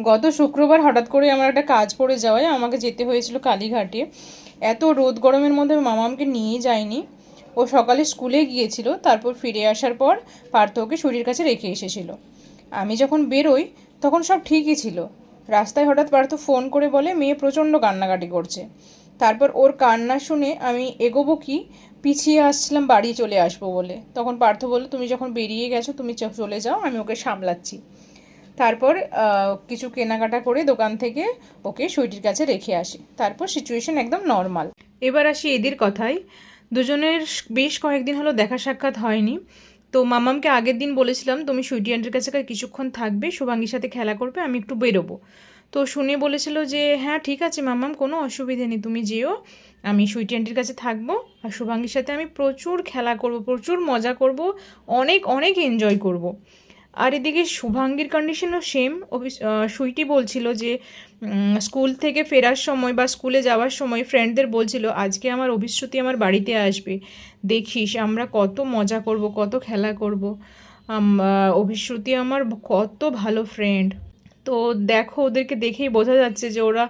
গত শুক্রবার হঠাৎ করে আমার একটা কাজ পড়ে যাওয়ায় আমাকে যেতে হয়েছিল কালীঘাটে। এত রোদ গরমের মধ্যে মামামকে নিয়ে যায়নি। ও সকালে স্কুলে গিয়েছিল, তারপর ফিরে আসার পর পার্থ ওকে শরীর কাছে রেখে এসেছিল। আমি যখন বেরোই তখন সব ঠিকই ছিল। রাস্তায় হঠাৎ পার্থ ফোন করে বলে মেয়ে প্রচণ্ড কান্নাকাটি করছে। তারপর ওর কান্না শুনে আমি এগোবো কি পিছিয়ে আসছিলাম বাড়ি চলে আসবো বলে, তখন পার্থ বলল তুমি যখন বেরিয়ে গেছো তুমি চলে যাও, আমি ওকে সামলাচ্ছি। তারপর কিছু কেনাকাটা করে দোকান থেকে ওকে সুইটির কাছে রেখে আসি। তারপর সিচুয়েশন একদম নর্মাল। এবার আসি এদের কথায়। দুজনের বেশ কয়েকদিন হলো দেখা সাক্ষাৎ হয়নি। তো মামামকে আগের দিন বলেছিলাম তুমি সুইটি আন্টির কাছে কিছুক্ষণ থাকবে, শুভাঙ্গীর সাথে খেলা করবে, আমি একটু বেরোবো। তো শুনে বলেছিল যে হ্যাঁ ঠিক আছে মামাম, কোনো অসুবিধে নেই, তুমি যেও, আমি সুইটি আন্টির কাছে থাকবো, আর শুভাঙ্গীর সাথে আমি প্রচুর খেলা করব, প্রচুর মজা করব, অনেক অনেক এনজয় করব। আর এদিকে শুভাঙ্গীর কন্ডিশনও সেম। সুইটি বলছিল যে স্কুল থেকে ফেরার সময় বা স্কুলে যাওয়ার সময় ফ্রেন্ডদের বলছিল আজকে আমার অভিশ্রুতি আমার বাড়িতে আসবে, দেখিস আমরা কত মজা করব, কত খেলা করব। অভিশ্রুতি আমার কত ভালো ফ্রেন্ড। তো দেখো ওদেরকে দেখেই বোঝা যাচ্ছে যে ওরা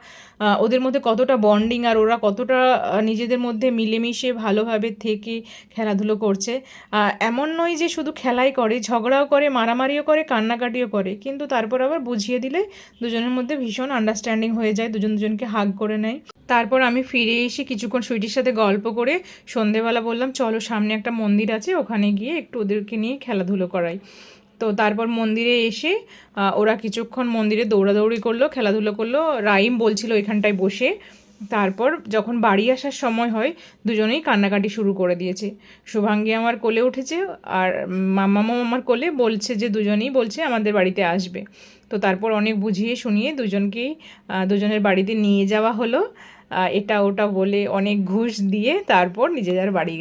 ওদের মধ্যে কতটা বন্ডিং, আর ওরা কতটা নিজেদের মধ্যে মিলেমিশে ভালোভাবে থেকে খেলাধুলো করছে। এমন নয় যে শুধু খেলাই করে, ঝগড়াও করে, মারামারিও করে, কান্নাকাটিও করে, কিন্তু তারপর আবার বুঝিয়ে দিলে দুজনের মধ্যে ভীষণ আন্ডারস্ট্যান্ডিং হয়ে যায়, দুজন দুজনকে হাগ করে নেয়। তারপর আমি ফিরে এসে কিছুক্ষণ সুইটির সাথে গল্প করে সন্ধেবেলা বললাম চলো সামনে একটা মন্দির আছে, ওখানে গিয়ে একটু ওদেরকে নিয়ে খেলাধুলো করাই। তো তারপর মন্দিরে এসে ওরা কিছুক্ষণ মন্দিরে দৌড়াদৌড়ি করলো, খেলাধুলো করলো, রাইম বলছিল এখানটায় বসে। তারপর যখন বাড়ি আসার সময় হয় দুজনেই কান্নাকাটি শুরু করে দিয়েছে। শুভাঙ্গী আমার কোলে উঠেছে আর মামামও আমার কোলে, বলছে যে দুজনেই বলছে আমাদের বাড়িতে আসবে। তো তারপর অনেক বুঝিয়ে শুনিয়ে দুজনকেই দুজনের বাড়িতে নিয়ে যাওয়া হলো। এটা ওটা বলে অনেক ঘুষ দিয়ে তারপর নিজেদের বাড়ি